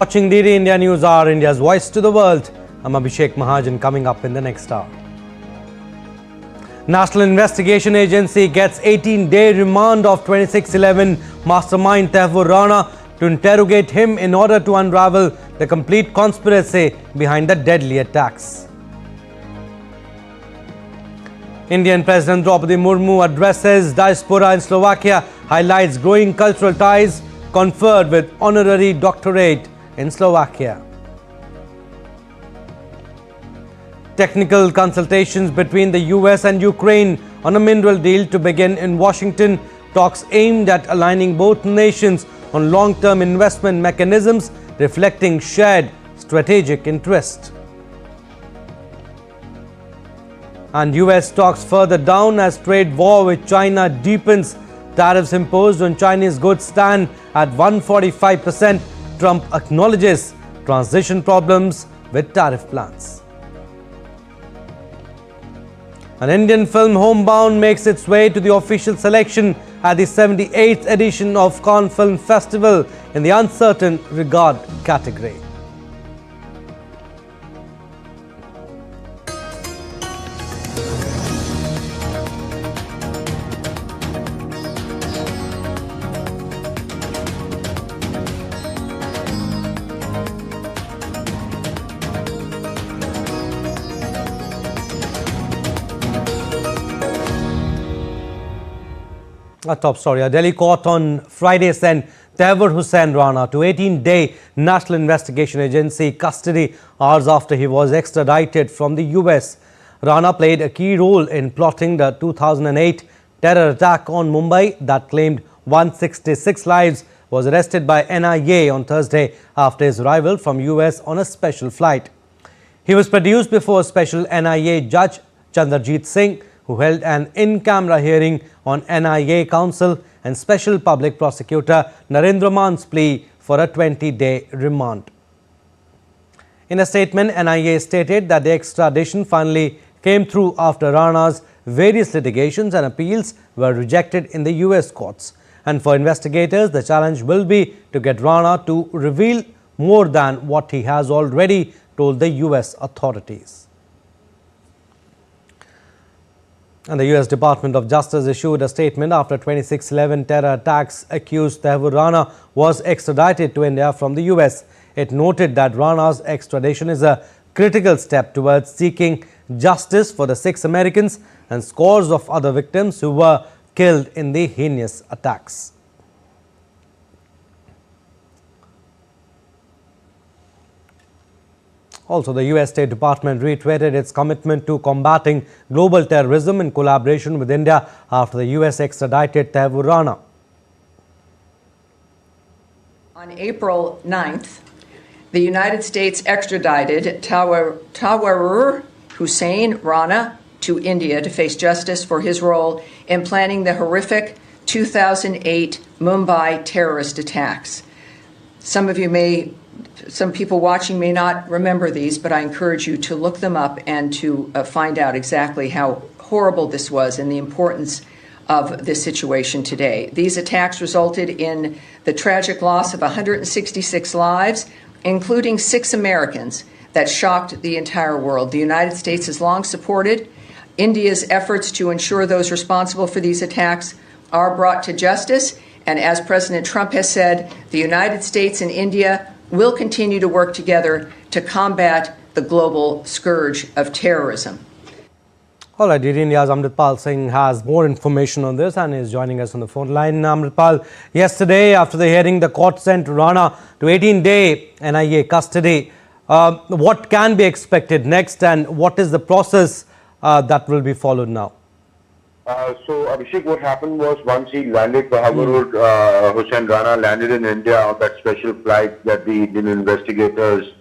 Watching DD India News Hour, India's voice to the world. I'm Abhishek Mahajan. Coming up in the next hour. National Investigation Agency gets 18-day remand of 2611 mastermind Tahawwur Rana to interrogate him in order to unravel the complete conspiracy behind the deadly attacks. Indian President Murmu addresses diaspora in Slovakia, highlights growing cultural ties, conferred with honorary doctorate in Slovakia. Technical consultations between the US and Ukraine on a mineral deal to begin in Washington. Talks aimed at aligning both nations on long-term investment mechanisms reflecting shared strategic interest. And US talks further down as trade war with China deepens. Tariffs imposed on Chinese goods stand at 145%. Trump acknowledges transition problems with tariff plans. An Indian film, Homebound, makes its way to the official selection at the 78th edition of Cannes Film Festival in the Uncertain Regard category. A top story. A Delhi court on Friday sent Tahawwur Rana to 18-day National Investigation Agency custody hours after he was extradited from the US. Rana played a key role in plotting the 2008 terror attack on Mumbai that claimed 166 lives. Was arrested by NIA on Thursday after his arrival from US on a special flight. He was produced before special NIA judge Chandrajit Singh, who held an in-camera hearing on NIA counsel and special public prosecutor Narendra Man's plea for a 20-day remand. In a statement, NIA stated that the extradition finally came through after Rana's various litigations and appeals were rejected in the US courts. And for investigators, the challenge will be to get Rana to reveal more than what he has already told the US authorities. And the US Department of Justice issued a statement after 2611 terror attacks accused Tahawwur Rana was extradited to India from the US. It noted that Rana's extradition is a critical step towards seeking justice for the 6 Americans and scores of other victims who were killed in the heinous attacks. Also, the US State Department reiterated its commitment to combating global terrorism in collaboration with India after the US extradited Tahawwur Rana. On April 9th, the United States extradited Tahawwur Rana to India to face justice for his role in planning the horrific 2008 Mumbai terrorist attacks. Some people watching may not remember these, but I encourage you to look them up and to find out exactly how horrible this was and the importance of this situation today. These attacks resulted in the tragic loss of 166 lives, including 6 Americans, that shocked the entire world. The United States has long supported India's efforts to ensure those responsible for these attacks are brought to justice. And as President Trump has said, the United States and India will continue to work together to combat the global scourge of terrorism. All right, DD India's Amritpal Singh has more information on this and is joining us on the phone line. Amritpal, yesterday after the hearing, the court sent Rana to 18-day NIA custody. What can be expected next and what is the process that will be followed now? So Abhishek, what happened was once he landed, Tahawwur Rana landed in India on that special flight that the Indian investigators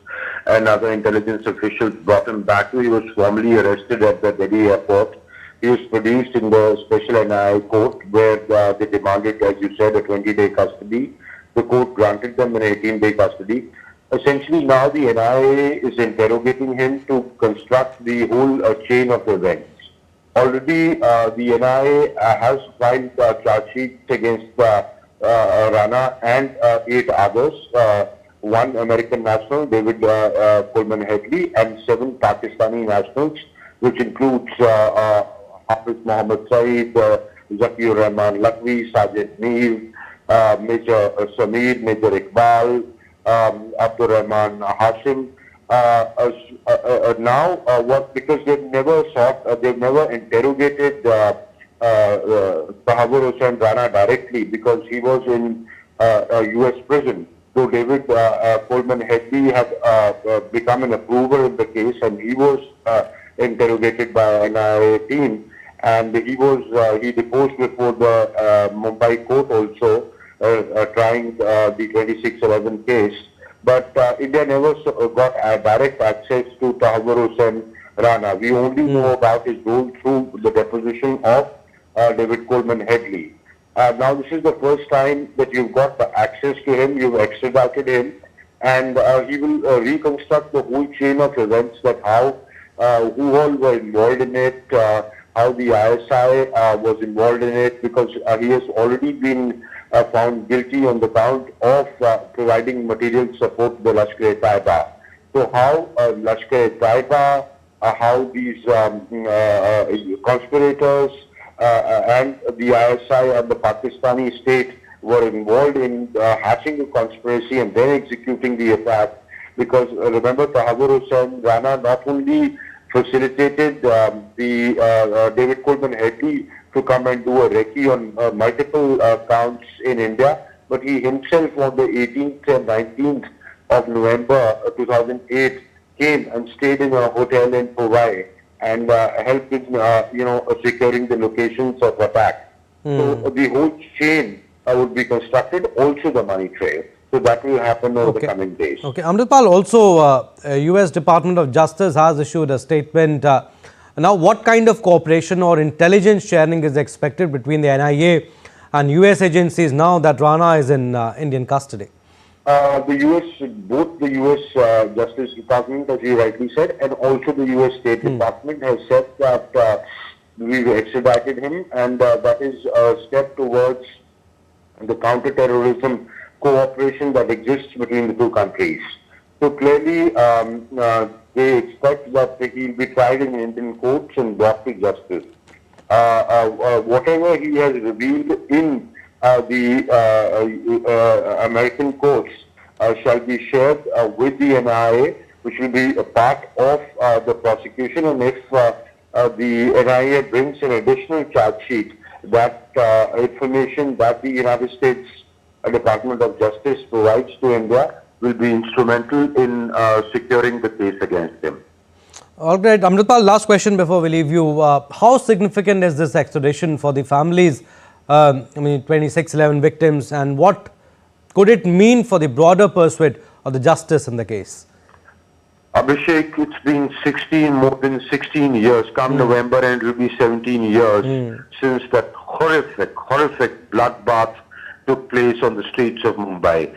and other intelligence officials brought him back to. He was formally arrested at the Delhi airport. He was produced in the special NIA court where they demanded, as you said, a 20-day custody. The court granted them an 18-day custody. Essentially now the NIA is interrogating him to construct the whole chain of events. Already, the NIA has filed charge sheets against Rana and 8 others. one American national, David Coleman Headley, and 7 Pakistani nationals, which includes Hafiz Mohammed Saeed, Zakir Rahman Lakwi, Sajid Mir, Major Sameer, Major Iqbal, Abdur Rahman Hashim. Now, because they've never they've never interrogated Tahawwur Rana directly because he was in a U.S. prison. Though David Coleman Headley had become an approver in the case, and he was interrogated by NIA team, and he deposed before the Mumbai court also, trying the 2611 case. But India never got direct access to Tahawwur Rana. We only know about his role through the deposition of David Coleman Headley. Now this is the first time that you've got access to him, you've extradited him, and he will reconstruct the whole chain of events, that how, who all were involved in it, how the ISI was involved in it, because he has already been found guilty on the count of providing material support to the Lashkar-e-Taiba. So how Lashkar-e-Taiba, how these conspirators and the ISI and the Pakistani state were involved in hatching a conspiracy and then executing the attack. Because remember, Tahawwur Rana not only facilitated David Coleman Headley to come and do a recce on multiple counts in India, but he himself on the 18th and 19th of November 2008 came and stayed in a hotel in Powai and helped in securing the locations of attack. So the whole chain would be constructed, also the money trail. So that will happen over the coming days. Okay, Amritpal, also U.S. Department of Justice has issued a statement. Now, what kind of cooperation or intelligence sharing is expected between the NIA and U.S. agencies now that Rana is in Indian custody? Both the U.S. Justice Department, as you rightly said, and also the U.S. State Department has said that we've extradited him, and that is a step towards the counter-terrorism cooperation that exists between the two countries. So clearly, they expect that he'll be tried in Indian courts and brought to justice. Whatever he has revealed in the American courts shall be shared with the NIA, which will be a part of the prosecution. And if the NIA brings an additional charge sheet, that information that the United States Department of Justice provides to India will be instrumental in securing the case against him. All right, Amritpal, last question before we leave you. How significant is this extradition for the families, 2611 victims, and what could it mean for the broader pursuit of the justice in the case? Abhishek, it's been more than 16 years, come November, and it will be 17 years since that horrific bloodbath took place on the streets of Mumbai.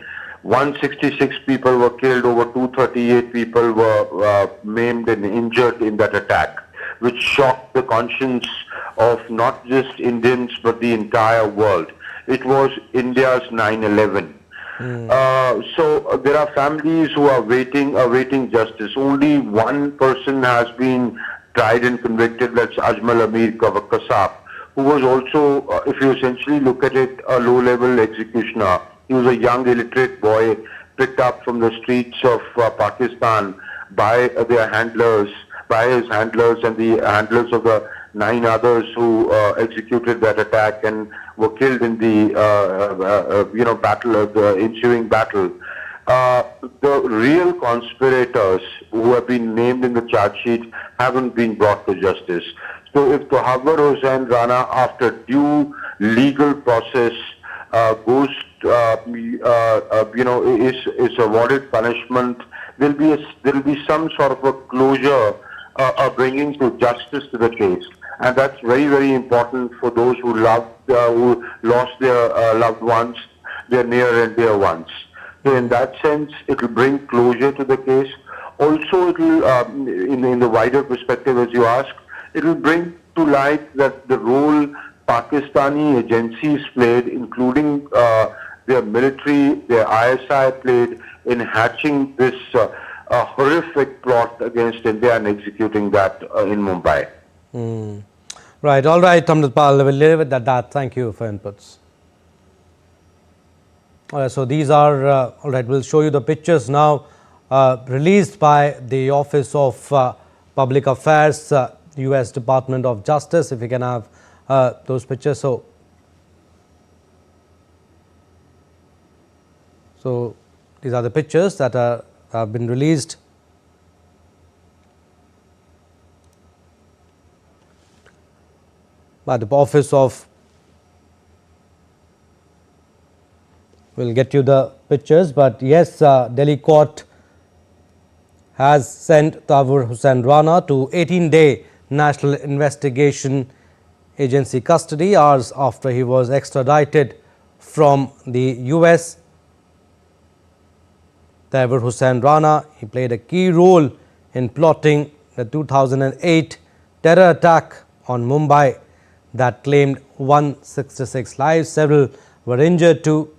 166 people were killed, over 238 people were maimed and injured in that attack, which shocked the conscience of not just Indians but the entire world. It was India's 9/11. So there are families who are awaiting justice. Only one person has been tried and convicted, that's Ajmal Amir Kasab, who was also, if you essentially look at it, a low-level executioner. He was a young illiterate boy picked up from the streets of Pakistan by his handlers and the handlers of the 9 others who executed that attack and were killed in the the ensuing battle. The real conspirators who have been named in the charge sheet haven't been brought to justice. So if Tahawwur Rana, after due legal process, goes is awarded punishment, there will be some sort of a closure, bringing to justice to the case, and that's very, very important for those who lost their loved ones, their near and dear ones. So in that sense, it will bring closure to the case. Also, it will, in the wider perspective, as you ask, it will bring to light that the role Pakistani agencies played, including their military, their ISI played in hatching this horrific plot against India and executing that in Mumbai. Right, all right, Amritpal, we'll leave it at that. Thank you for inputs. All right, so these are, all right, we'll show you the pictures now released by the Office of Public Affairs, U.S. Department of Justice, if you can have those pictures. So these are the pictures that have been released. By the Office of, we'll get you the pictures, but yes, Delhi court has sent Tahawwur Rana to 18-day National Investigation Agency custody hours after he was extradited from the US. Tahawwur Rana, he played a key role in plotting the 2008 terror attack on Mumbai that claimed 166 lives. Several were injured too.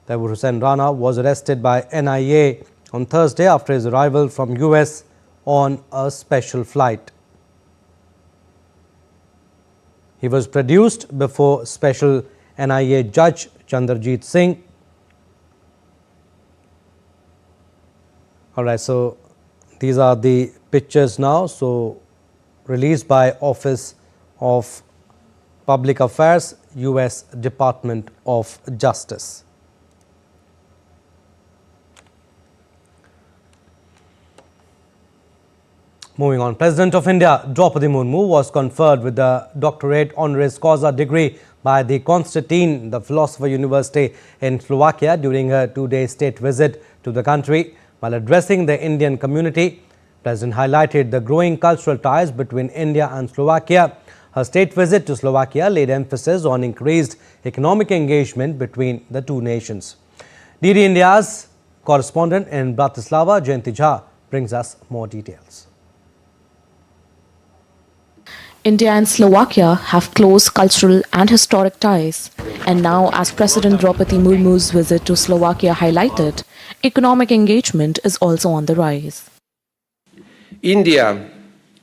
Tahawwur Rana was arrested by NIA on Thursday after his arrival from US on a special flight. He was produced before Special NIA Judge Chandrajit Singh. All right, so these are the pictures now. So released by Office of Public Affairs, U.S. Department of Justice. Moving on, President of India, Draupadi Murmu, was conferred with the doctorate honoris causa degree by the Konstantin, the Philosopher University in Slovakia, during her two-day state visit to the country. While addressing the Indian community, President highlighted the growing cultural ties between India and Slovakia. Her state visit to Slovakia laid emphasis on increased economic engagement between the two nations. DD India's correspondent in Bratislava, Jayanti Jha, brings us more details. India and Slovakia have close cultural and historic ties, and now, as President Draupadi Murmu's visit to Slovakia highlighted, economic engagement is also on the rise. India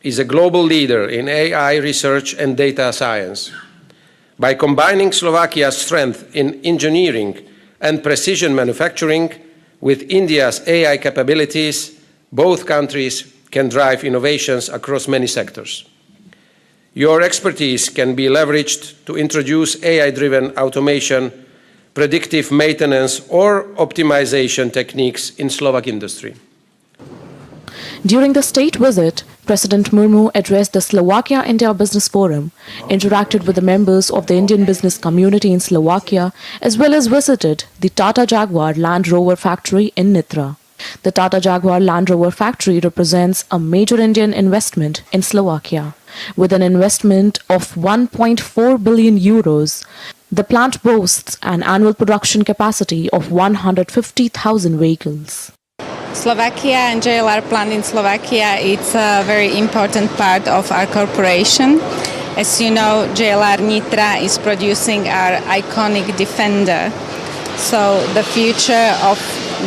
is a global leader in AI research and data science. By combining Slovakia's strength in engineering and precision manufacturing with India's AI capabilities, both countries can drive innovations across many sectors. Your expertise can be leveraged to introduce AI-driven automation, predictive maintenance, or optimization techniques in Slovak industry. During the state visit, President Murmu addressed the Slovakia-India Business Forum, interacted with the members of the Indian business community in Slovakia, as well as visited the Tata Jaguar Land Rover factory in Nitra. The Tata Jaguar Land Rover factory represents a major Indian investment in Slovakia. With an investment of 1.4 billion euros, the plant boasts an annual production capacity of 150,000 vehicles. Slovakia and JLR plant in Slovakia, it's a very important part of our corporation. As you know, JLR Nitra is producing our iconic Defender. So the future of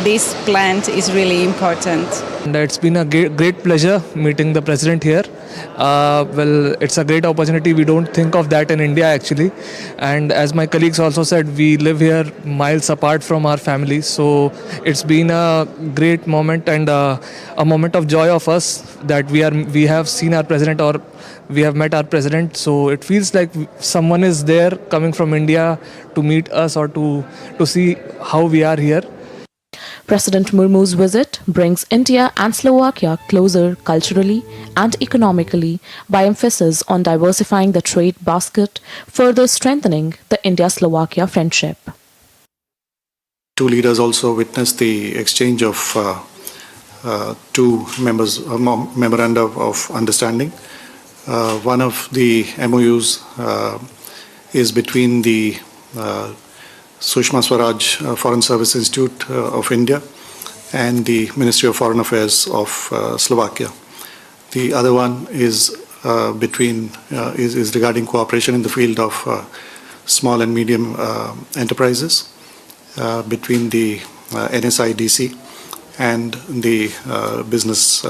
this plant is really important. And it's been a great pleasure meeting the president here. Well, it's a great opportunity. We don't think of that in India actually. And as my colleagues also said, we live here miles apart from our families. So it's been a great moment and a moment of joy of us that we have seen our president, or we have met our president. So it feels like someone is there coming from India to meet us or to see how we are here. President Murmu's visit brings India and Slovakia closer culturally and economically by emphasis on diversifying the trade basket, further strengthening the India-Slovakia friendship. Two leaders also witnessed the exchange of two memoranda of understanding. One of the MOUs is between the Sushma Swaraj Foreign Service Institute of India and the Ministry of Foreign Affairs of Slovakia. The other one is regarding cooperation in the field of small and medium enterprises. between the NSIDC and the business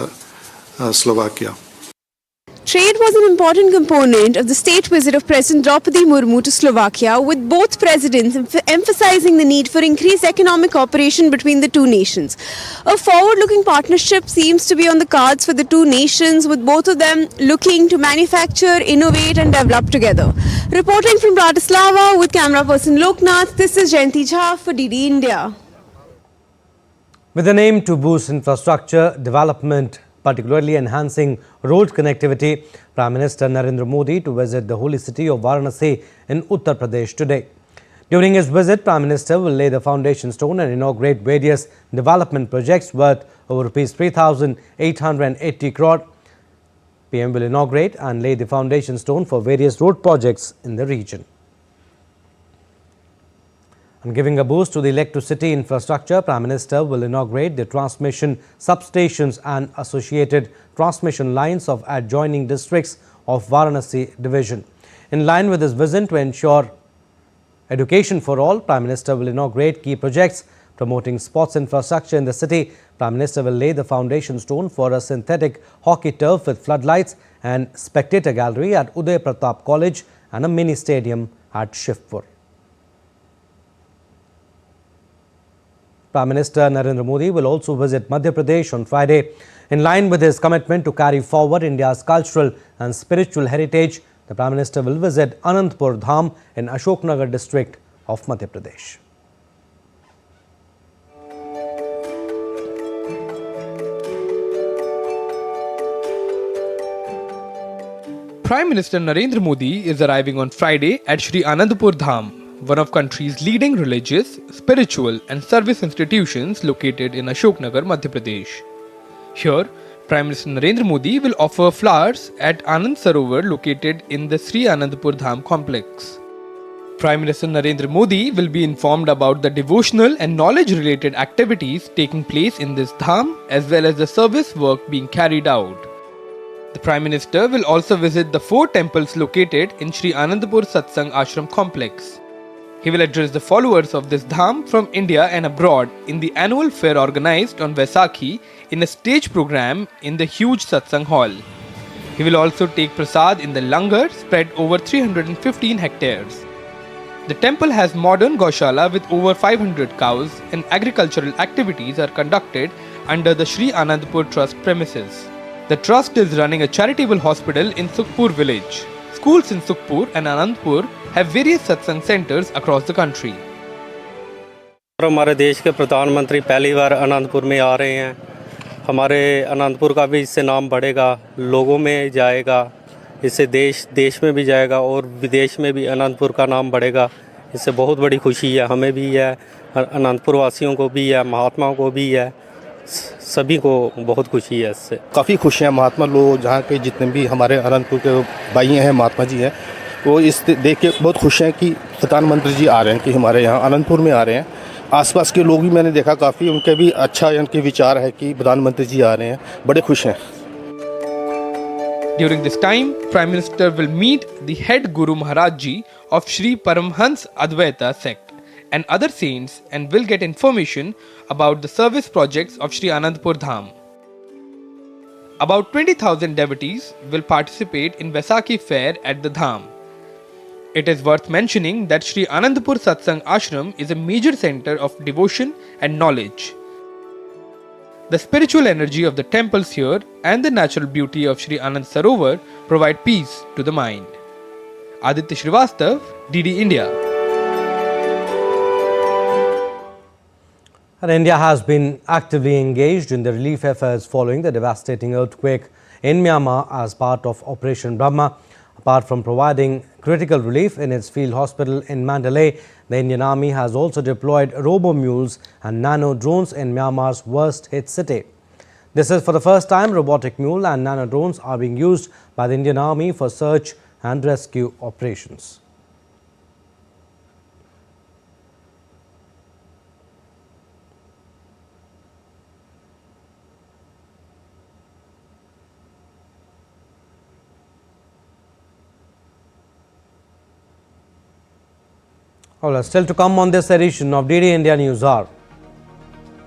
Slovakia. Trade was an important component of the state visit of President Draupadi Murmu to Slovakia, with both presidents emphasizing the need for increased economic cooperation between the two nations. A forward-looking partnership seems to be on the cards for the two nations, with both of them looking to manufacture, innovate and develop together. Reporting from Bratislava with camera person Loknath, this is Jayanti Jha for DD India. With an aim to boost infrastructure development, particularly enhancing road connectivity, Prime Minister Narendra Modi to visit the holy city of Varanasi in Uttar Pradesh today. During his visit, Prime Minister will lay the foundation stone and inaugurate various development projects worth over Rs 3,880 crore. PM will inaugurate and lay the foundation stone for various road projects in the region. And giving a boost to the electricity infrastructure, Prime Minister will inaugurate the transmission substations and associated transmission lines of adjoining districts of Varanasi division. In line with his vision to ensure education for all, Prime Minister will inaugurate key projects promoting sports infrastructure in the city. Prime Minister will lay the foundation stone for a synthetic hockey turf with floodlights and spectator gallery at Uday Pratap College and a mini stadium at Shivpur. Prime Minister Narendra Modi will also visit Madhya Pradesh on Friday. In line with his commitment to carry forward India's cultural and spiritual heritage, the Prime Minister will visit Anandpur Dham in Ashoknagar district of Madhya Pradesh. Prime Minister Narendra Modi is arriving on Friday at Sri Anandpur Dham, one of country's leading religious, spiritual and service institutions located in Ashoknagar, Madhya Pradesh. Here, Prime Minister Narendra Modi will offer flowers at Anand Sarovar located in the Sri Anandpur Dham complex. Prime Minister Narendra Modi will be informed about the devotional and knowledge-related activities taking place in this dham as well as the service work being carried out. The Prime Minister will also visit the 4 temples located in Sri Anandpur Satsang Ashram complex. He will address the followers of this dham from India and abroad in the annual fair organized on Vaisakhi in a stage program in the huge Satsang hall. He will also take prasad in the langar spread over 315 hectares. The temple has modern Gaushala with over 500 cows and agricultural activities are conducted under the Sri Anandpur Trust premises. The trust is running a charitable hospital in Sukhpur village. Schools in Sukhpur and Anandpur have various satsang centers across the country. हमारे देश के प्रधानमंत्री पहली बार आनंदपुर में आ रहे हैं। हमारे आनंदपुर का भी इससे नाम बढ़ेगा, लोगों में जाएगा, इससे देश में भी जाएगा और विदेश में भी आनंदपुर का नाम बढ़ेगा। इससे बहुत बड़ी खुशी है, हमें भी है, आनंदपुर वासियों को भी है, महात्माओं को भी है, सभी को बहुत खुशी है इससे। काफ़ी खुश हैं महात्मा लोग, जहाँ के जितने भी हमारे आनंदपुर के भाई हैं, महात्मा जी हैं, वो इस देख के बहुत खुश हैं कि प्रधानमंत्री जी आ रहे हैं, कि हमारे यहाँ आनंदपुर में आ रहे हैं। आसपास के लोग भी मैंने देखा काफ़ी उनके भी अच्छा उनके विचार है कि प्रधानमंत्री जी आ रहे हैं, बड़े खुश हैं। During this time, Prime Minister will meet the head Guru Maharaj Ji of Sri Paramhans Advaita sect and other saints and will get information about the service projects of Sri Anandpur Dham. About 20,000 devotees will participate in Vaisakhi fair at the Dham. It is worth mentioning that Sri Anandpur Satsang Ashram is a major center of devotion and knowledge. The spiritual energy of the temples here and the natural beauty of Sri Anand Sarovar provide peace to the mind. Aditya Srivastav, DD India. And India has been actively engaged in the relief efforts following the devastating earthquake in Myanmar as part of Operation Brahma. Apart from providing critical relief in its field hospital in Mandalay, the Indian Army has also deployed robo-mules and nano-drones in Myanmar's worst-hit city. This is for the first time robotic mule and nano-drones are being used by the Indian Army for search and rescue operations. Well, still to come on this edition of DD India News Hour.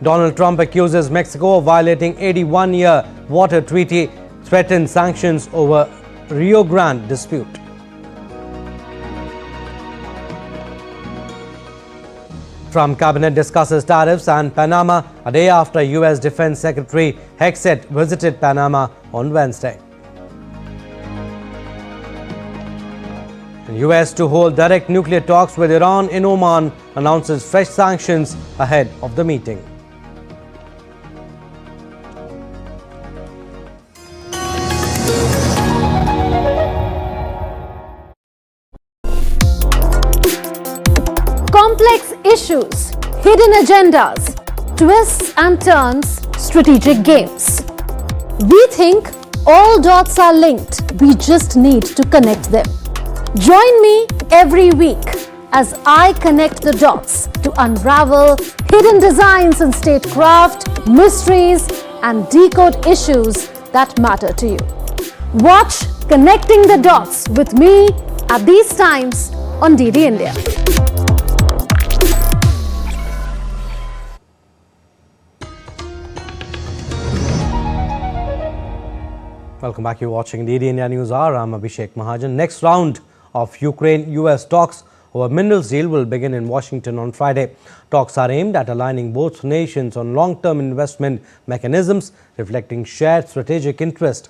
Donald Trump accuses Mexico of violating 81-year water treaty, threatens sanctions over Rio Grande dispute. Trump cabinet discusses tariffs and Panama a day after U.S. Defense Secretary Hexet visited Panama on Wednesday. The U.S. to hold direct nuclear talks with Iran in Oman, announces fresh sanctions ahead of the meeting. Complex issues, hidden agendas, twists and turns, strategic games. We think all dots are linked. We just need to connect them. Join me every week as I connect the dots to unravel hidden designs in statecraft, mysteries, and decode issues that matter to you. Watch Connecting the Dots with me at these times on DD India. Welcome back. You're watching DD India News Hour. I'm Abhishek Mahajan. Next round of Ukraine-US talks over minerals deal will begin in Washington on Friday. Talks are aimed at aligning both nations on long-term investment mechanisms reflecting shared strategic interest.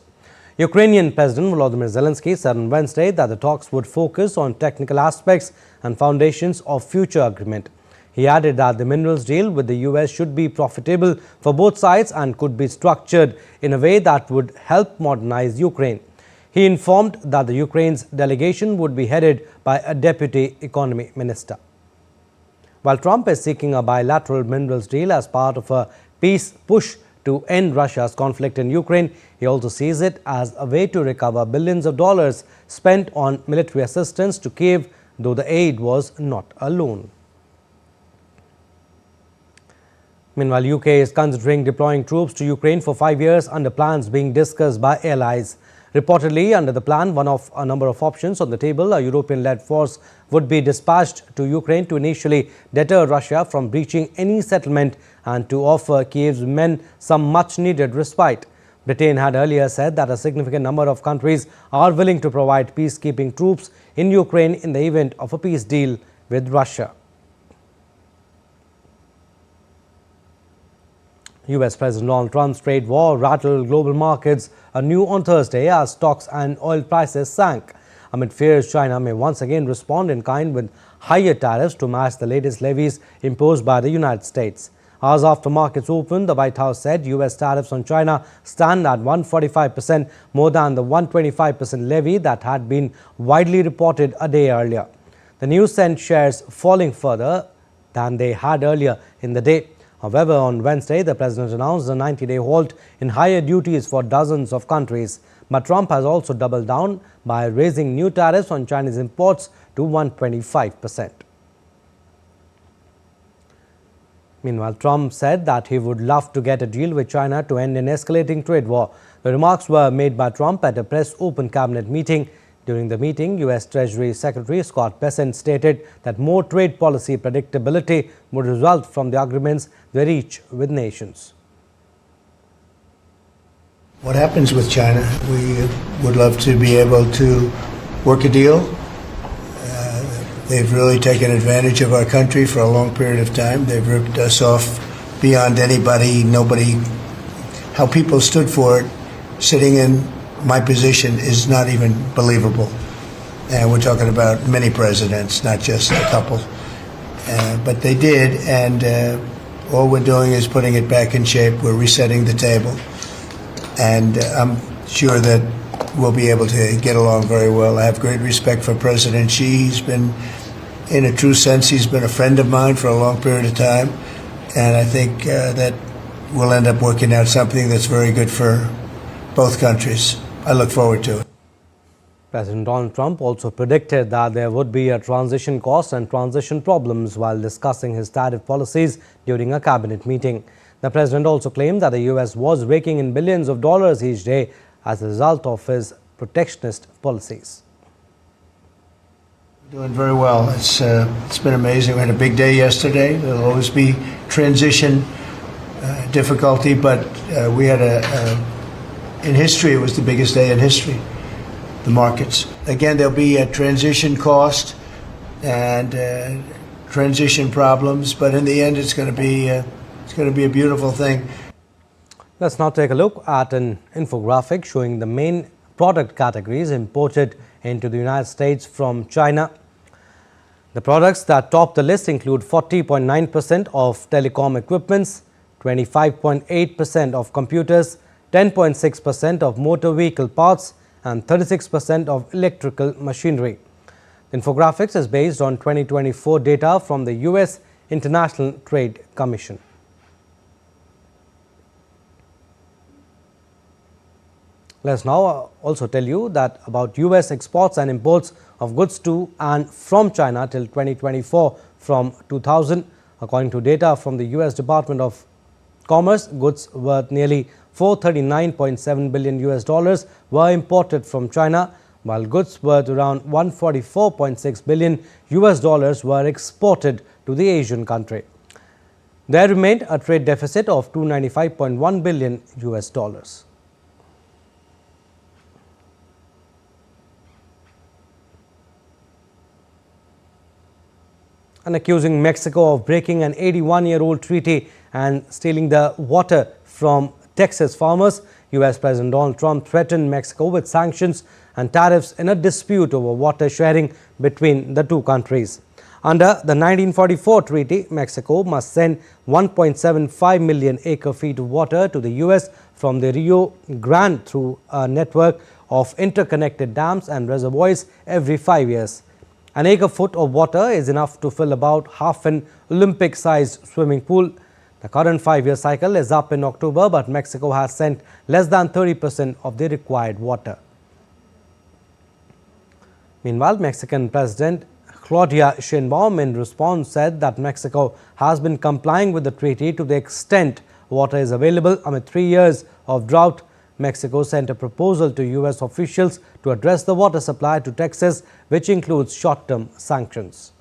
Ukrainian President Volodymyr Zelensky said on Wednesday that the talks would focus on technical aspects and foundations of future agreement. He added that the minerals deal with the US should be profitable for both sides and could be structured in a way that would help modernize Ukraine. He informed that the Ukraine's delegation would be headed by a deputy economy minister. While Trump is seeking a bilateral minerals deal as part of a peace push to end Russia's conflict in Ukraine, he also sees it as a way to recover billions of dollars spent on military assistance to Kyiv, though the aid was not a loan. Meanwhile, UK is considering deploying troops to Ukraine for 5 years under plans being discussed by allies. Reportedly, under the plan, one of a number of options on the table, a European-led force would be dispatched to Ukraine to initially deter Russia from breaching any settlement and to offer Kyiv's men some much-needed respite. Britain had earlier said that a significant number of countries are willing to provide peacekeeping troops in Ukraine in the event of a peace deal with Russia. US President Donald Trump's trade war rattled global markets anew on Thursday as stocks and oil prices sank, amid fears China may once again respond in kind with higher tariffs to match the latest levies imposed by the United States. Hours after markets opened, the White House said US tariffs on China stand at 145%, more than the 125% levy that had been widely reported a day earlier. The news sent shares falling further than they had earlier in the day. However, on Wednesday, the president announced a 90-day halt in higher duties for dozens of countries. But Trump has also doubled down by raising new tariffs on Chinese imports to 125%. Meanwhile, Trump said that he would love to get a deal with China to end an escalating trade war. The remarks were made by Trump at a press open cabinet meeting. During the meeting, U.S. Treasury Secretary Scott Bessent stated that more trade policy predictability would result from the agreements they reach with nations. What happens with China? We would love to be able to work a deal. They've really taken advantage of our country for a long period of time. They've ripped us off beyond nobody. How people stood for it, sitting in my position, is not even believable. And we're talking about many presidents, not just a couple. But they did, and all we're doing is putting it back in shape. We're resetting the table. And I'm sure that we'll be able to get along very well. I have great respect for President Xi. He's been, in a true sense, he's been a friend of mine for a long period of time. And I think that we'll end up working out something that's very good for both countries. I look forward to it. President Donald Trump also predicted that there would be a transition cost and transition problems while discussing his tariff policies during a cabinet meeting. The president also claimed that the U.S. was raking in billions of dollars each day as a result of his protectionist policies. Doing very well. It's been amazing. We had a big day yesterday. There'll always be transition difficulty, but we had in history, it was the biggest day in history, the markets. Again, there'll be a transition cost and transition problems, but in the end, it's going to be a beautiful thing. Let's now take a look at an infographic showing the main product categories imported into the United States from China. The products that top the list include 40.9% of telecom equipments, 25.8% of computers, 10.6% of motor vehicle parts, and 36% of electrical machinery. The infographics is based on 2024 data from the U.S. International Trade Commission. Let's now also tell you that about U.S. exports and imports of goods to and from China till 2024 from 2000. According to data from the U.S. Department of Commerce, goods worth nearly $439.7 billion were imported from China, while goods worth around $144.6 billion were exported to the Asian country. There remained a trade deficit of $295.1 billion. And accusing Mexico of breaking an 81-year-old treaty and stealing the water from Texas farmers, U.S. President Donald Trump threatened Mexico with sanctions and tariffs in a dispute over water sharing between the two countries. Under the 1944 treaty, Mexico must send 1.75 million acre-feet of water to the U.S. from the Rio Grande through a network of interconnected dams and reservoirs every 5 years. An acre-foot of water is enough to fill about half an Olympic-sized swimming pool. The current 5-year cycle is up in October, but Mexico has sent less than 30% of the required water. Meanwhile, Mexican President Claudia Sheinbaum in response said that Mexico has been complying with the treaty to the extent water is available amid 3 years of drought. Mexico sent a proposal to U.S. officials to address the water supply to Texas, which includes short-term sanctions.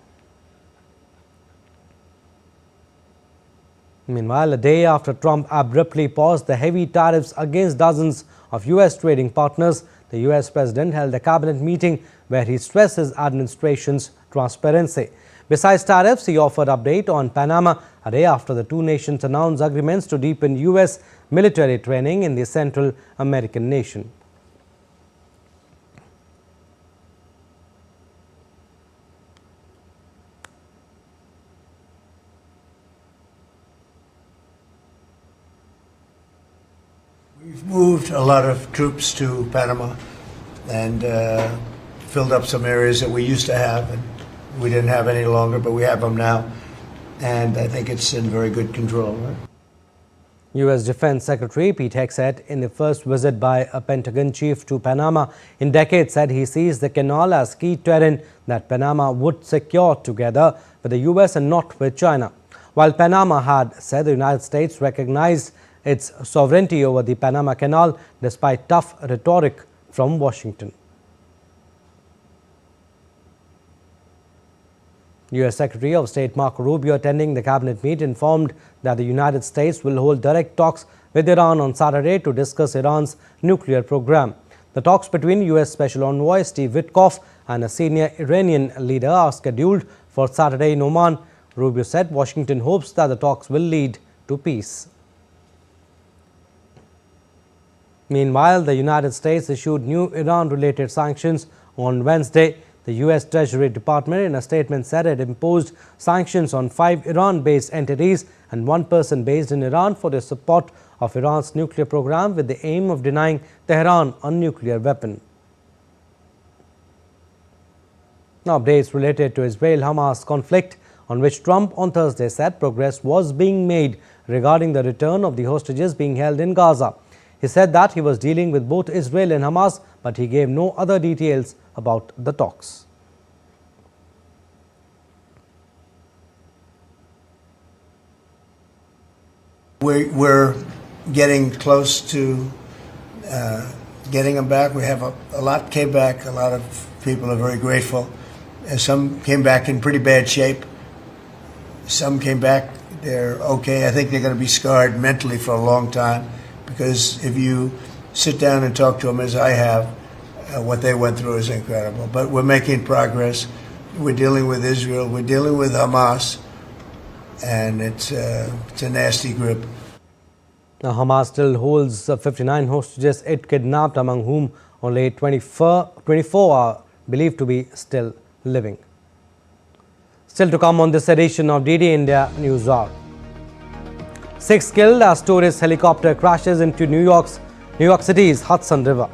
Meanwhile, a day after Trump abruptly paused the heavy tariffs against dozens of U.S. trading partners, the U.S. president held a cabinet meeting where he stressed his administration's transparency. Besides tariffs, he offered update on Panama a day after the two nations announced agreements to deepen U.S. military training in the Central American nation. We've moved a lot of troops to Panama and filled up some areas that we used to have and we didn't have any longer, but we have them now. And I think it's in very good control. Right? U.S. Defense Secretary Pete Hegseth, in the first visit by a Pentagon chief to Panama in decades, said he sees the canal as key terrain that Panama would secure together with the U.S. and not with China. While Panama had said the United States recognized its sovereignty over the Panama Canal despite tough rhetoric from Washington. U.S. Secretary of State Marco Rubio, attending the cabinet meet, informed that the United States will hold direct talks with Iran on Saturday to discuss Iran's nuclear program. The talks between U.S. Special Envoy Steve Witkoff and a senior Iranian leader are scheduled for Saturday in Oman. Rubio said Washington hopes that the talks will lead to peace. Meanwhile, the United States issued new Iran-related sanctions on Wednesday. The U.S. Treasury Department, in a statement, said it imposed sanctions on 5 Iran-based entities and 1 person based in Iran for their support of Iran's nuclear program with the aim of denying Tehran a nuclear weapon. Now, updates related to Israel-Hamas conflict, on which Trump on Thursday said progress was being made regarding the return of the hostages being held in Gaza. He said that he was dealing with both Israel and Hamas, but he gave no other details about the talks. We're getting close to getting them back. We have a lot came back. A lot of people are very grateful. Some came back in pretty bad shape. Some came back, they're okay. I think they're going to be scarred mentally for a long time, because if you sit down and talk to them, as I have, what they went through is incredible. But we're making progress. We're dealing with Israel. We're dealing with Hamas, and it's a nasty group. Now, Hamas still holds 59 hostages it kidnapped, among whom only 24 are believed to be still living. Still to come on this edition of DD India News Hour. 6 killed as tourist helicopter crashes into New York City's Hudson River.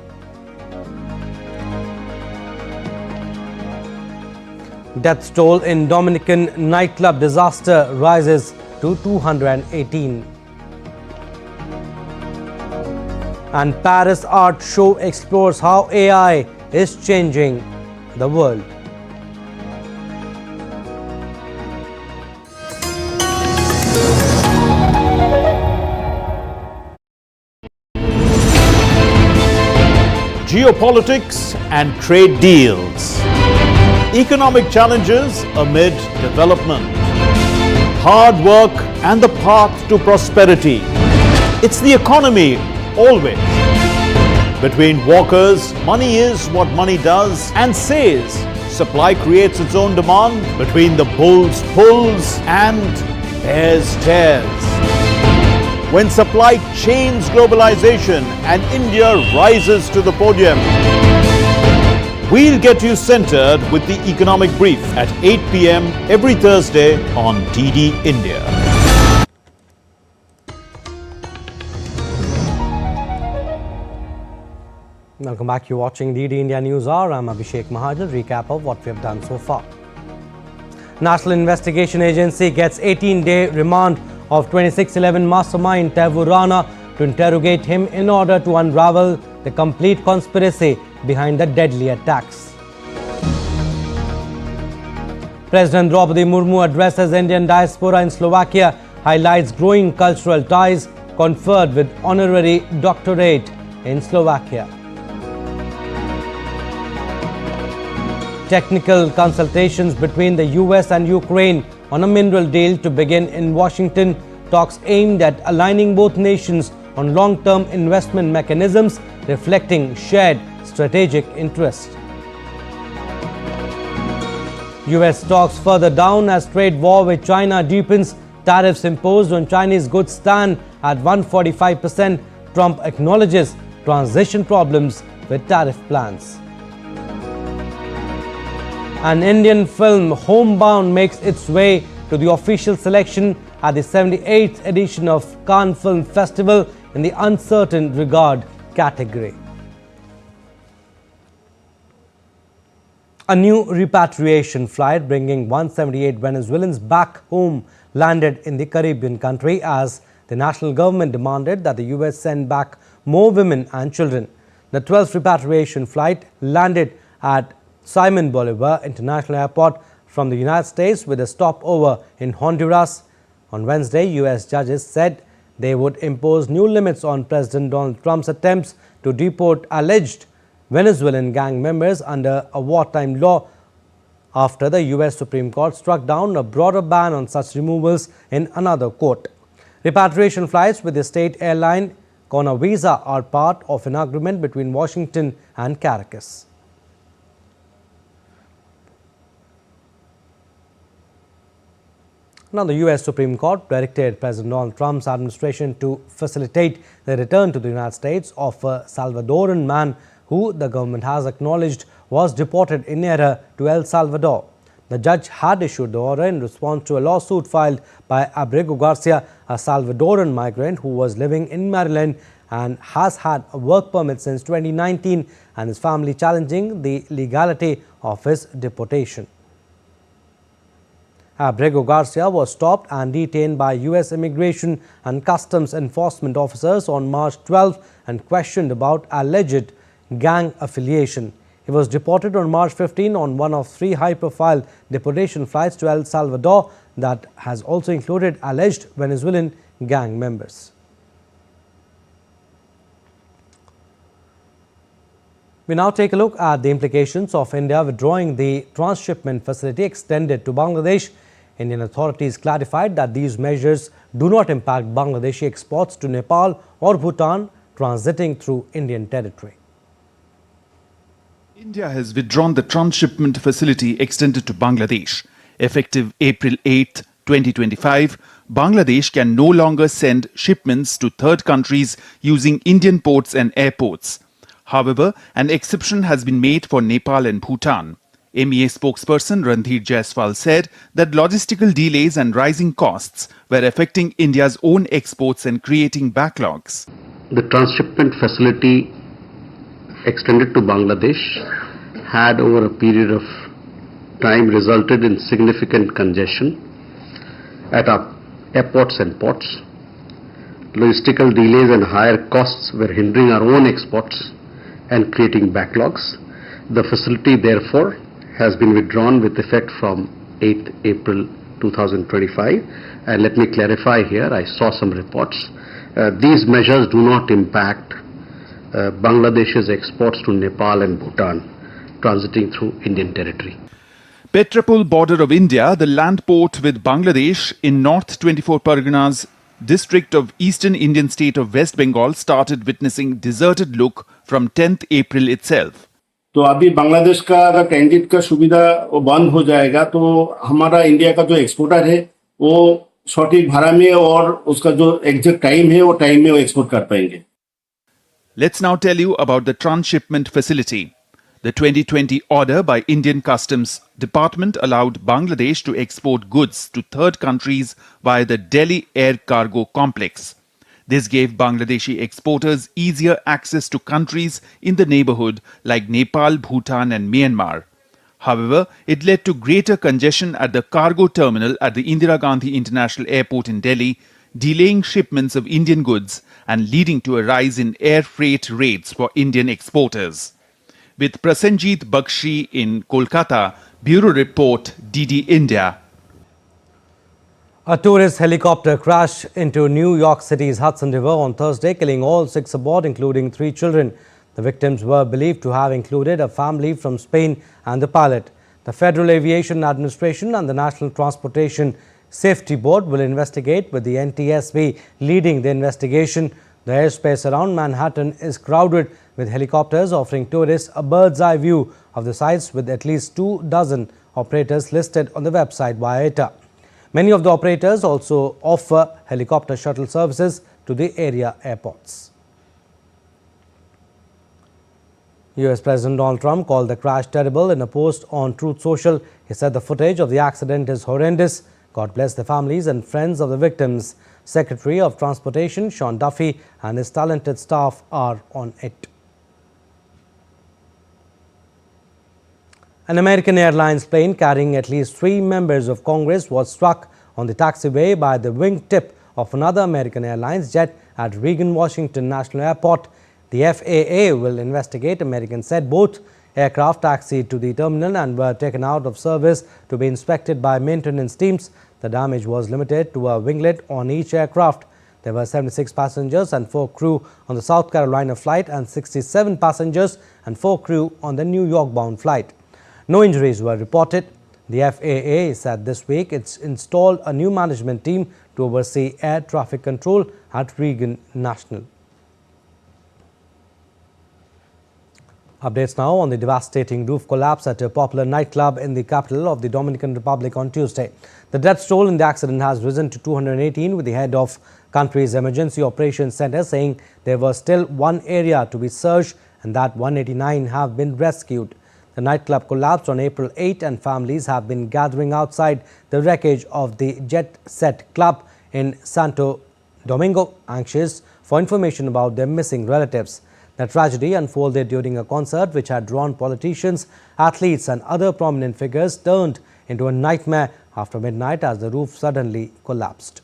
Death toll in Dominican nightclub disaster rises to 218. And Paris Art Show explores how AI is changing the world. Geopolitics and trade deals. Economic challenges amid development. Hard work and the path to prosperity. It's the economy always. Between walkers, money is what money does and says. Supply creates its own demand. Between the bulls pulls and bears tears. When supply chains globalization and India rises to the podium. We'll get you centered with the economic brief at 8 p.m. every Thursday on DD India. Welcome back. You're watching DD India News Hour. I'm Abhishek Mahajan. Recap of what we have done so far. National Investigation Agency gets 18-day remand of 2611 mastermind Tahawwur Rana to interrogate him in order to unravel the complete conspiracy behind the deadly attacks. President Draupadi Murmu addresses Indian diaspora in Slovakia, highlights growing cultural ties, conferred with honorary doctorate in Slovakia. Technical consultations between the US and Ukraine on a mineral deal to begin in Washington. Talks aimed at aligning both nations on long-term investment mechanisms reflecting shared strategic interest. US talks further down as trade war with China deepens. Tariffs imposed on Chinese goods stand at 145%. Trump acknowledges transition problems with tariff plans. An Indian film, Homebound, makes its way to the official selection at the 78th edition of Cannes Film Festival in the Uncertain Regard category. A new repatriation flight bringing 178 Venezuelans back home landed in the Caribbean country as the national government demanded that the US send back more women and children. The 12th repatriation flight landed at Simon Bolivar International Airport from the United States with a stopover in Honduras. On Wednesday, US judges said they would impose new limits on President Donald Trump's attempts to deport alleged Venezuelan gang members under a wartime law after the US Supreme Court struck down a broader ban on such removals in another court. Repatriation flights with the state airline Conavisa are part of an agreement between Washington and Caracas. Now, the US Supreme Court directed President Donald Trump's administration to facilitate the return to the United States of a Salvadoran man who the government has acknowledged was deported in error to El Salvador. The judge had issued the order in response to a lawsuit filed by Abrego Garcia, a Salvadoran migrant who was living in Maryland and has had a work permit since 2019, and his family challenging the legality of his deportation. Abrego Garcia was stopped and detained by US Immigration and Customs Enforcement officers on March 12 and questioned about alleged gang affiliation. He was deported on March 15 on one of 3 high-profile deportation flights to El Salvador that has also included alleged Venezuelan gang members. We now take a look at the implications of India withdrawing the transshipment facility extended to Bangladesh. Indian authorities clarified that these measures do not impact Bangladeshi exports to Nepal or Bhutan transiting through Indian territory. India has withdrawn the transshipment facility extended to Bangladesh. Effective April 8, 2025, Bangladesh can no longer send shipments to third countries using Indian ports and airports. However, an exception has been made for Nepal and Bhutan. MEA spokesperson Randhir Jaiswal said that logistical delays and rising costs were affecting India's own exports and creating backlogs. The transshipment facility extended to Bangladesh had over a period of time resulted in significant congestion at our airports and ports. Logistical delays and higher costs were hindering our own exports and creating backlogs. The facility therefore has been withdrawn with effect from 8th April 2025. And let me clarify here, I saw some reports. These measures do not impact Bangladesh's exports to Nepal and Bhutan transiting through Indian territory. Petrapul border of India, the land port with Bangladesh in North 24 Parganas district of eastern Indian state of West Bengal started witnessing deserted look from 10th April itself. तो अभी बांग्लादेश का अगर transit का सुविधा वो बंद हो जाएगा तो हमारा इंडिया का जो एक्सपोर्टर है वो सटीक भाड़ा में और उसका जो एग्जैक्ट टाइम है वो टाइम में वो एक्सपोर्ट कर पाएंगे. Let's now tell you about the transshipment facility. The 2020 order by Indian Customs Department allowed Bangladesh to export goods to third countries via the Delhi Air Cargo Complex. This gave Bangladeshi exporters easier access to countries in the neighborhood like Nepal, Bhutan and Myanmar. However, it led to greater congestion at the cargo terminal at the Indira Gandhi International Airport in Delhi, delaying shipments of Indian goods and leading to a rise in air freight rates for Indian exporters. With Prasenjit Bakshi in Kolkata, Bureau Report, DD India. A tourist helicopter crashed into New York City's Hudson River on Thursday, killing all 6 aboard, including 3 children. The victims were believed to have included a family from Spain and the pilot. The Federal Aviation Administration and the National Transportation Safety Board will investigate, with the NTSB leading the investigation. The airspace around Manhattan is crowded with helicopters offering tourists a bird's-eye view of the sites, with at least 24 operators listed on the website via ITA. Many of the operators also offer helicopter shuttle services to the area airports. US President Donald Trump called the crash terrible in a post on Truth Social. He said the footage of the accident is horrendous. God bless the families and friends of the victims. Secretary of Transportation Sean Duffy and his talented staff are on it. An American Airlines plane carrying at least 3 members of Congress was struck on the taxiway by the wingtip of another American Airlines jet at Reagan Washington National Airport. The FAA will investigate. Americans said both aircraft taxied to the terminal and were taken out of service to be inspected by maintenance teams. The damage was limited to a winglet on each aircraft. There were 76 passengers and 4 crew on the South Carolina flight and 67 passengers and 4 crew on the New York-bound flight. No injuries were reported. The FAA said this week it's installed a new management team to oversee air traffic control at Reagan National. Updates now on the devastating roof collapse at a popular nightclub in the capital of the Dominican Republic on Tuesday. The death toll in the accident has risen to 218, with the head of country's emergency operations center saying there was still one area to be searched and that 189 have been rescued. The nightclub collapsed on April 8 and families have been gathering outside the wreckage of the Jet Set Club in Santo Domingo, anxious for information about their missing relatives. The tragedy unfolded during a concert which had drawn politicians, athletes and other prominent figures, turned into a nightmare after midnight as the roof suddenly collapsed.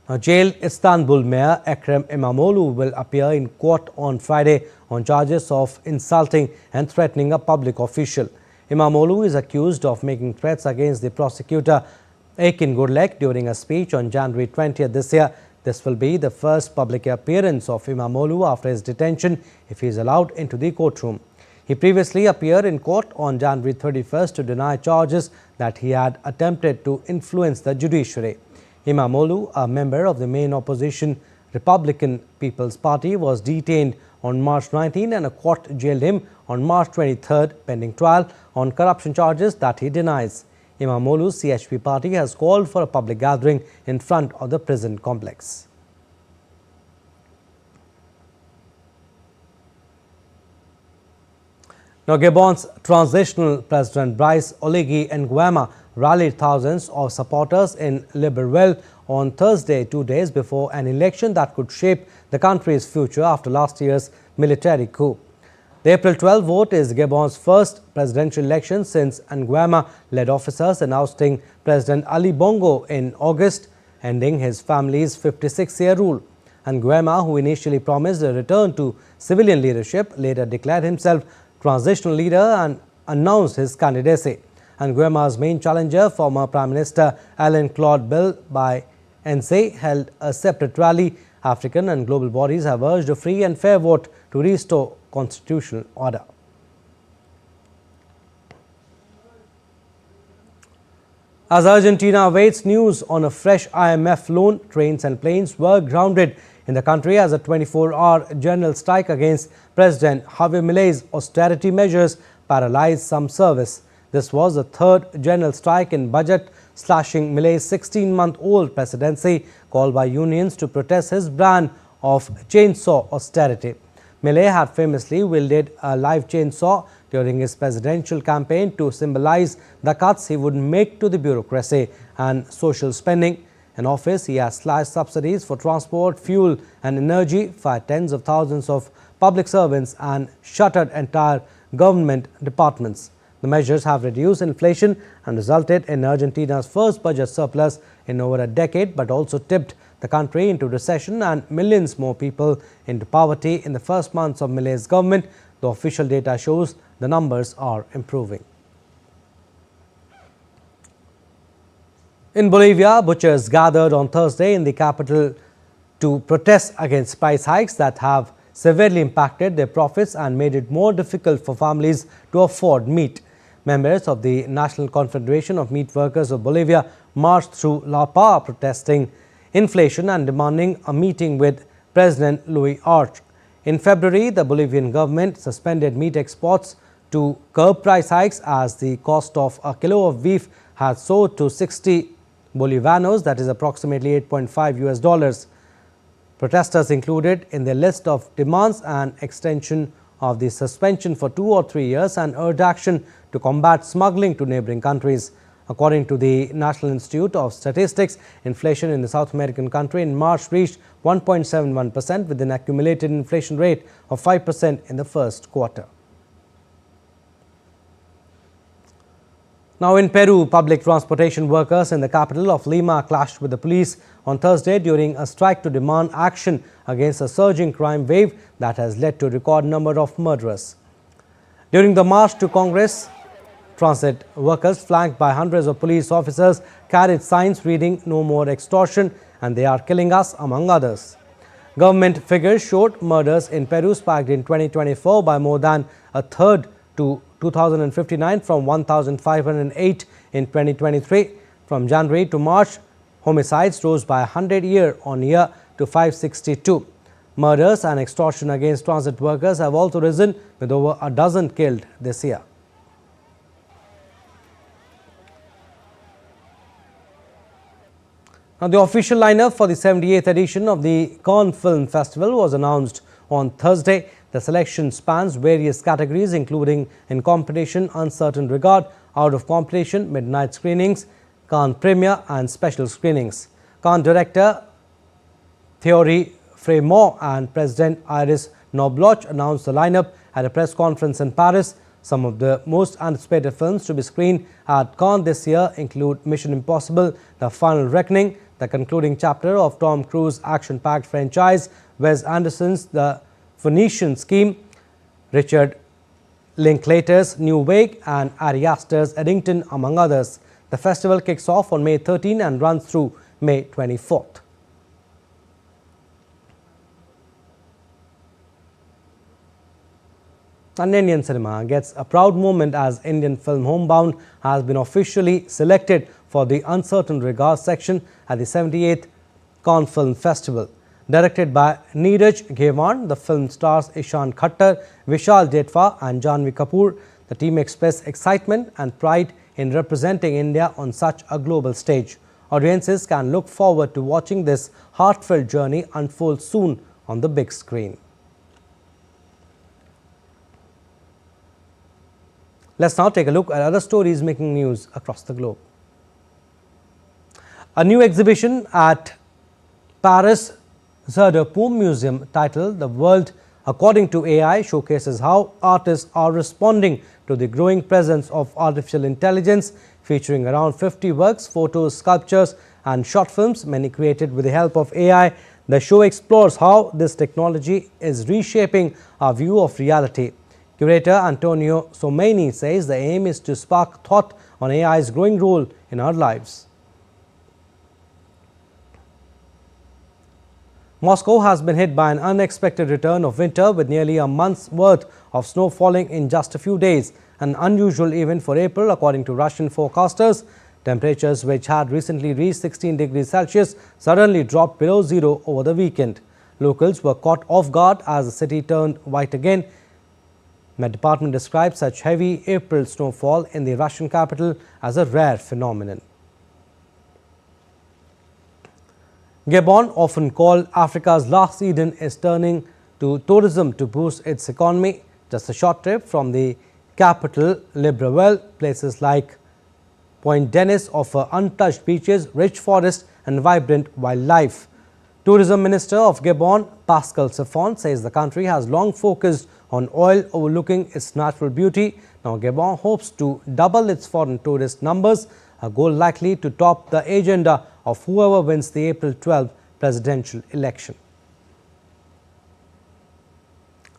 Now, jailed Istanbul Mayor Ekrem İmamoğlu will appear in court on Friday on charges of insulting and threatening a public official. İmamoğlu is accused of making threats against the prosecutor Ekin Gürlek during a speech on January 20th this year. This will be the first public appearance of Imamoglu after his detention if he is allowed into the courtroom. He previously appeared in court on January 31st to deny charges that he had attempted to influence the judiciary. Imamoglu, a member of the main opposition Republican People's Party, was detained on March 19 and a court jailed him on March 23rd pending trial on corruption charges that he denies. Imamoglu's CHP party has called for a public gathering in front of the prison complex. Now, Gabon's transitional president Brice Oligui Nguema rallied thousands of supporters in Libreville on Thursday, 2 days before an election that could shape the country's future after last year's military coup. The April 12 vote is Gabon's first presidential election since Nguema led officers in ousting President Ali Bongo in August, ending his family's 56-year rule. Nguema, who initially promised a return to civilian leadership, later declared himself transitional leader and announced his candidacy. Nguema's main challenger, former Prime Minister Alain Claude Bill by NC, held a separate rally. African and global bodies have urged a free and fair vote to restore constitutional order. As Argentina awaits news on a fresh IMF loan, trains and planes were grounded in the country as a 24-hour general strike against President Javier Milei's austerity measures paralyzed some service. This was the third general strike in budget, slashing Milei's 16-month-old presidency, called by unions to protest his brand of chainsaw austerity. Milei had famously wielded a live chainsaw during his presidential campaign to symbolize the cuts he would make to the bureaucracy and social spending. In office, he has slashed subsidies for transport, fuel and energy, fired tens of thousands of public servants and shuttered entire government departments. The measures have reduced inflation and resulted in Argentina's first budget surplus in over a decade, but also tipped the country into recession and millions more people into poverty in the first months of Milei's government. The official data shows the numbers are improving. In Bolivia, butchers gathered on Thursday in the capital to protest against price hikes that have severely impacted their profits and made it more difficult for families to afford meat. Members of the National Confederation of Meat Workers of Bolivia marched through La Paz protesting inflation and demanding a meeting with President Luis Arce. In February, the Bolivian government suspended meat exports to curb price hikes as the cost of a kilo of beef had soared to 60 bolivanos, that is approximately $8.5. Protesters included in their list of demands an extension of the suspension for 2 or 3 years and urged action to combat smuggling to neighboring countries. According to the National Institute of Statistics, inflation in the South American country in March reached 1.71% with an accumulated inflation rate of 5% in the first quarter. Now in Peru, public transportation workers in the capital of Lima clashed with the police on Thursday during a strike to demand action against a surging crime wave that has led to a record number of murderers. During the march to Congress, transit workers, flanked by hundreds of police officers, carried signs reading "No more extortion" and "They are killing us," among others. Government figures showed murders in Peru spiked in 2024 by more than a third to 2,059 from 1,508 in 2023. From January to March, homicides rose by 100 year-on-year to 562. Murders and extortion against transit workers have also risen, with over a dozen killed this year. Now, the official lineup for the 78th edition of the Cannes Film Festival was announced on Thursday. The selection spans various categories, including in competition, uncertain regard, out of competition, midnight screenings, Cannes premiere and special screenings. Cannes director Thierry Frémaux and President Iris Knobloch announced the lineup at a press conference in Paris. Some of the most anticipated films to be screened at Cannes this year include Mission Impossible: The Final Reckoning, the concluding chapter of Tom Cruise's action-packed franchise, Wes Anderson's The Phoenician Scheme, Richard Linklater's New Wave, and Ari Aster's Eddington, among others. The festival kicks off on May 13 and runs through May 24th. And Indian cinema gets a proud moment as Indian film Homebound has been officially selected for the Uncertain Regards section at the 78th Cannes Film Festival. Directed by Neeraj Ghewan, the film stars Ishan Khattar, Vishal Detwa and Janhvi Kapoor. The team expressed excitement and pride in representing India on such a global stage. Audiences can look forward to watching this heartfelt journey unfold soon on the big screen. Let's now take a look at other stories making news across the globe. A new exhibition at Paris Zerdepum Museum titled The World According to AI showcases how artists are responding to the growing presence of artificial intelligence, featuring around 50 works, photos, sculptures and short films, many created with the help of AI. The show explores how this technology is reshaping our view of reality. Curator Antonio Someini says the aim is to spark thought on AI's growing role in our lives. Moscow has been hit by an unexpected return of winter with nearly a month's worth of snow falling in just a few days, an unusual event for April according to Russian forecasters. Temperatures which had recently reached 16 degrees Celsius suddenly dropped below zero over the weekend. Locals were caught off guard as the city turned white again. Met Department described such heavy April snowfall in the Russian capital as a rare phenomenon. Gabon, often called Africa's last Eden, is turning to tourism to boost its economy. Just a short trip from the capital, Libreville, places like Point Denis offer untouched beaches, rich forests and vibrant wildlife. Tourism Minister of Gabon, Pascal Sefon, says the country has long focused on oil overlooking its natural beauty. Now Gabon hopes to double its foreign tourist numbers, a goal likely to top the agenda of whoever wins the April 12 presidential election.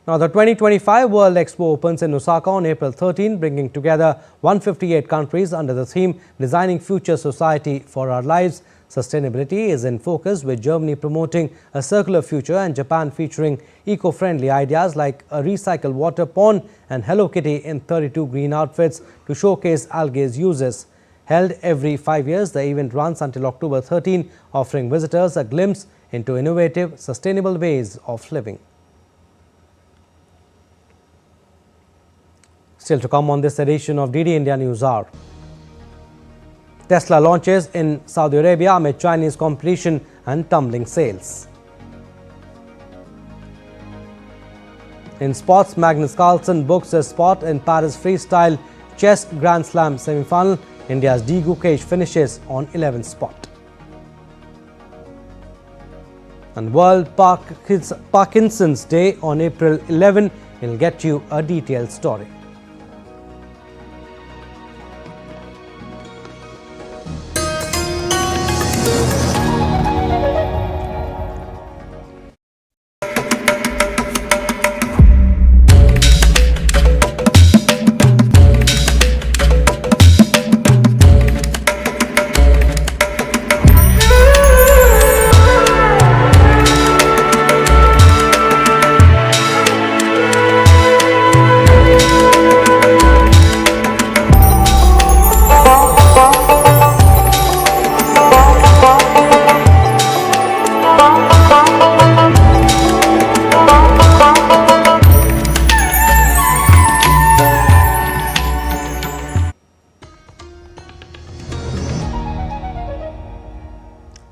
Now, the 2025 World Expo opens in Osaka on April 13, bringing together 158 countries under the theme Designing Future Society for Our Lives. Sustainability is in focus, with Germany promoting a circular future and Japan featuring eco-friendly ideas like a recycled water pond and Hello Kitty in 32 green outfits to showcase algae's uses. Held every 5 years, the event runs until October 13, offering visitors a glimpse into innovative, sustainable ways of living. Still to come on this edition of DD India News Hour. Tesla launches in Saudi Arabia amid Chinese competition and tumbling sales. In sports, Magnus Carlsen books a spot in Paris Freestyle Chess Grand Slam semi-final. India's D. Gukesh finishes on 11th spot. And World Parkinson's Day on April 11 will get you a detailed story.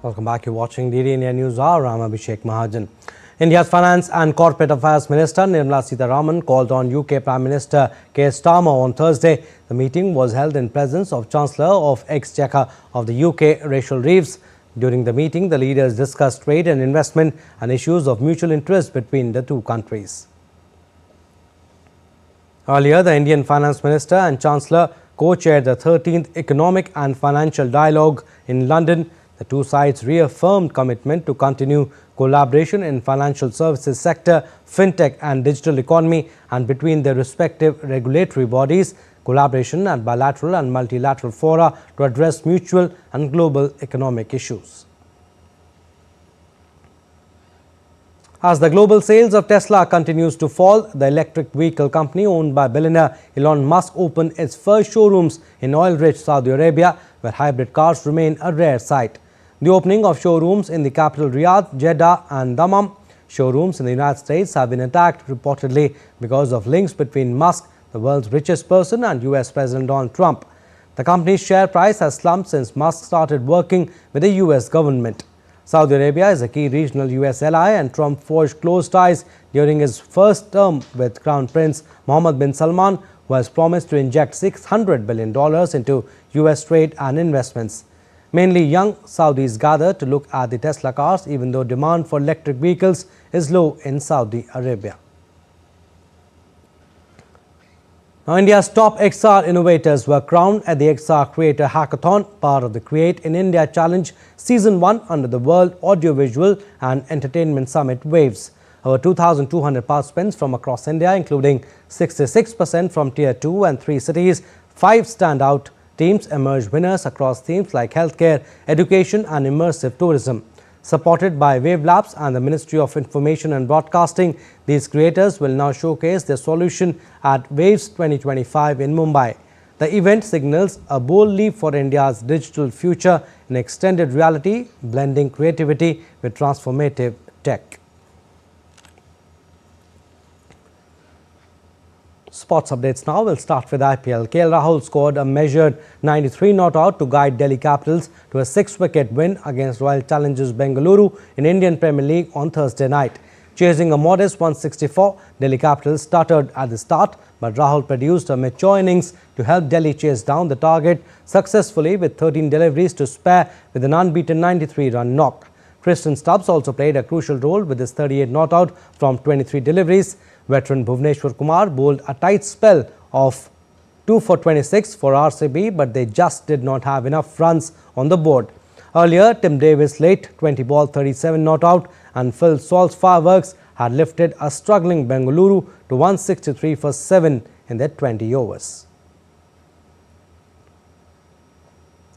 Welcome back. You're watching DD India News Hour. I'm Abhishek Mahajan. India's Finance and Corporate Affairs Minister Nirmala Sitharaman called on UK Prime Minister Keir Starmer on Thursday. The meeting was held in presence of Chancellor of Exchequer of the UK, Rachel Reeves. During the meeting, the leaders discussed trade and investment and issues of mutual interest between the two countries. Earlier, the Indian Finance Minister and Chancellor co-chaired the 13th Economic and Financial Dialogue in London. The two sides reaffirmed commitment to continue collaboration in financial services sector, fintech and digital economy, and between their respective regulatory bodies, collaboration at bilateral and multilateral fora to address mutual and global economic issues. As the global sales of Tesla continues to fall, the electric vehicle company owned by billionaire Elon Musk opened its first showrooms in oil-rich Saudi Arabia, where hybrid cars remain a rare sight. The opening of showrooms in the capital Riyadh, Jeddah and Dammam. Showrooms in the United States have been attacked reportedly because of links between Musk, the world's richest person, and US President Donald Trump. The company's share price has slumped since Musk started working with the US government. Saudi Arabia is a key regional US ally, and Trump forged close ties during his first term with Crown Prince Mohammed bin Salman, who has promised to inject $600 billion into US trade and investments. Mainly young Saudis gather to look at the Tesla cars, even though demand for electric vehicles is low in Saudi Arabia. Now, India's top XR innovators were crowned at the XR Creator Hackathon, part of the Create in India Challenge Season 1 under the World Audiovisual and Entertainment Summit Waves. Over 2,200 participants from across India, including 66% from Tier 2 and 3 cities. 5 standout teams emerged winners across themes like healthcare, education and immersive tourism. Supported by Wave Labs and the Ministry of Information and Broadcasting, these creators will now showcase their solution at Waves 2025 in Mumbai. The event signals a bold leap for India's digital future in extended reality, blending creativity with transformative tech. Sports updates now. We'll start with IPL. KL Rahul scored a measured 93 not out to guide Delhi Capitals to a 6-wicket win against Royal Challengers Bengaluru in Indian Premier League on Thursday night. Chasing a modest 164, Delhi Capitals stuttered at the start, but Rahul produced a mature innings to help Delhi chase down the target successfully with 13 deliveries to spare with an unbeaten 93-run knock. Kristen Stubbs also played a crucial role with his 38 not out from 23 deliveries. Veteran Bhuvneshwar Kumar bowled a tight spell of 2 for 26 for RCB, but they just did not have enough runs on the board. Earlier, Tim Davis' late 20-ball 37 not out and Phil Saul's fireworks had lifted a struggling Bengaluru to 163 for 7 in their 20 overs.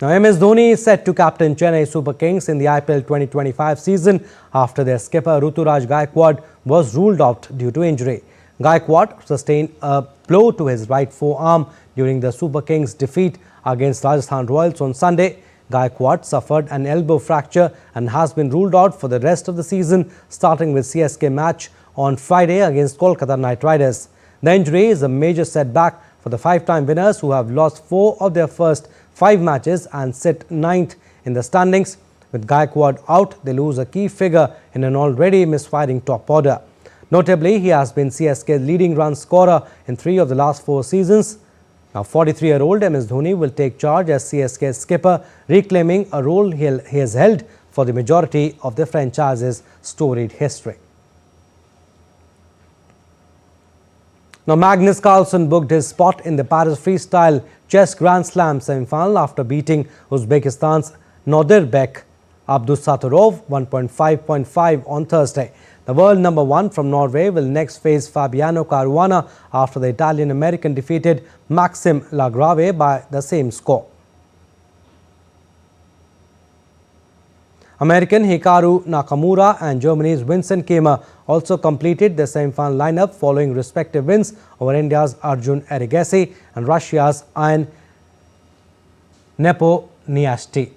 Now, MS Dhoni is set to captain Chennai Super Kings in the IPL 2025 season after their skipper Ruturaj Gaikwad was ruled out due to injury. Gaikwad sustained a blow to his right forearm during the Super Kings' defeat against Rajasthan Royals on Sunday. Gaikwad suffered an elbow fracture and has been ruled out for the rest of the season, starting with CSK match on Friday against Kolkata Knight Riders. The injury is a major setback for the 5-time winners, who have lost 4 of their first 5 matches and sit 9th in the standings. With Gaikwad out, they lose a key figure in an already misfiring top order. Notably, he has been CSK's leading run scorer in 3 of the last 4 seasons. Now, 43-year-old MS Dhoni will take charge as CSK's skipper, reclaiming a role he has held for the majority of the franchise's storied history. Now, Magnus Carlsen booked his spot in the Paris Freestyle Chess Grand Slam semi-final after beating Uzbekistan's Nodirbek Abdusattorov 1.5.5 on Thursday. The world number 1 from Norway will next face Fabiano Caruana after the Italian-American defeated Maxime Lagrave by the same score. American Hikaru Nakamura and Germany's Vincent Kiemer also completed the semi-final lineup following respective wins over India's Arjun Erigaisi and Russia's Ian Nepomniachtchi.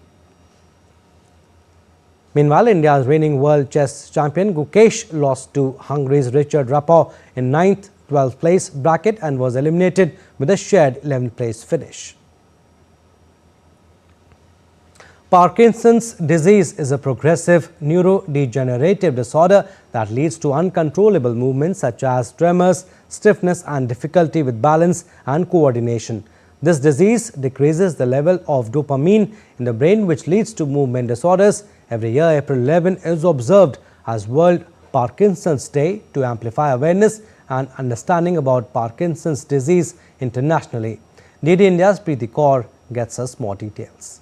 Meanwhile, India's reigning world chess champion Gukesh lost to Hungary's Richard Rapoport in 9th, 12th place bracket and was eliminated with a shared 11th place finish. Parkinson's disease is a progressive neurodegenerative disorder that leads to uncontrollable movements such as tremors, stiffness and difficulty with balance and coordination. This disease decreases the level of dopamine in the brain, which leads to movement disorders. Every year, April 11 is observed as World Parkinson's Day to amplify awareness and understanding about Parkinson's disease internationally. DD India's Preeti Kaur gets us more details.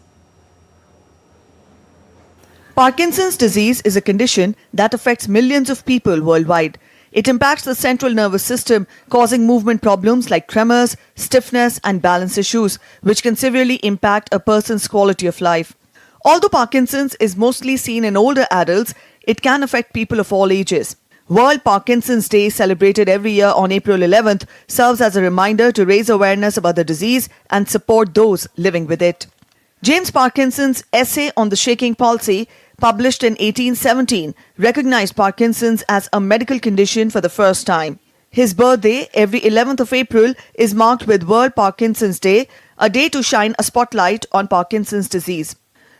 Parkinson's disease is a condition that affects millions of people worldwide. It impacts the central nervous system, causing movement problems like tremors, stiffness, and balance issues, which can severely impact a person's quality of life. Although Parkinson's is mostly seen in older adults, it can affect people of all ages. World Parkinson's Day, celebrated every year on April 11th, serves as a reminder to raise awareness about the disease and support those living with it. James Parkinson's essay on the shaking palsy, published in 1817, recognized Parkinson's as a medical condition for the first time. His birthday, every 11th of April, is marked with World Parkinson's Day, a day to shine a spotlight on Parkinson's disease.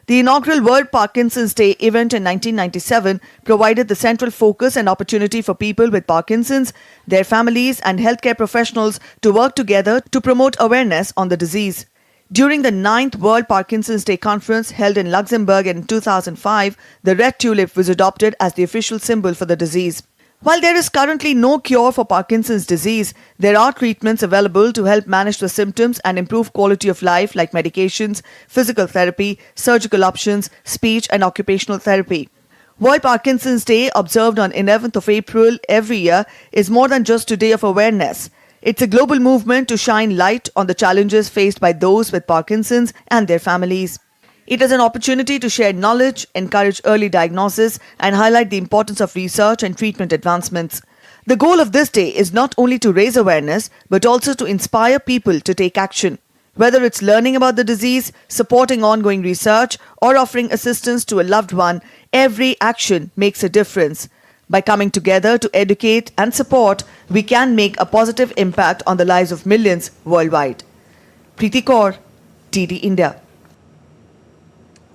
The inaugural World Parkinson's Day event in 1997 provided the central focus and opportunity for people with Parkinson's, their families and healthcare professionals to work together to promote awareness on the disease. During the 9th World Parkinson's Day conference held in Luxembourg in 2005, the red tulip was adopted as the official symbol for the disease. While there is currently no cure for Parkinson's disease, there are treatments available to help manage the symptoms and improve quality of life like medications, physical therapy, surgical options, speech and occupational therapy. World Parkinson's Day, observed on 11th of April every year, is more than just a day of awareness. It's a global movement to shine light on the challenges faced by those with Parkinson's and their families. It is an opportunity to share knowledge, encourage early diagnosis, and highlight the importance of research and treatment advancements. The goal of this day is not only to raise awareness, but also to inspire people to take action. Whether it's learning about the disease, supporting ongoing research, or offering assistance to a loved one, every action makes a difference. By coming together to educate and support, we can make a positive impact on the lives of millions worldwide. Preeti Kaur, DD India.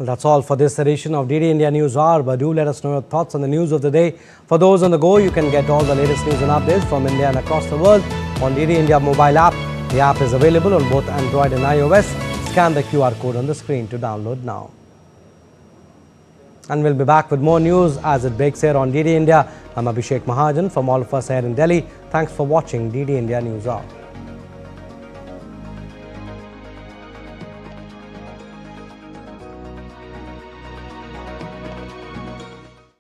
Well, that's all for this edition of DD India News Hour, but do let us know your thoughts on the news of the day. For those on the go, you can get all the latest news and updates from India and across the world on DD India mobile app. The app is available on both Android and iOS. Scan the QR code on the screen to download now. And we'll be back with more news as it breaks here on DD India. I'm Abhishek Mahajan. From all of us here in Delhi, thanks for watching DD India News Hour.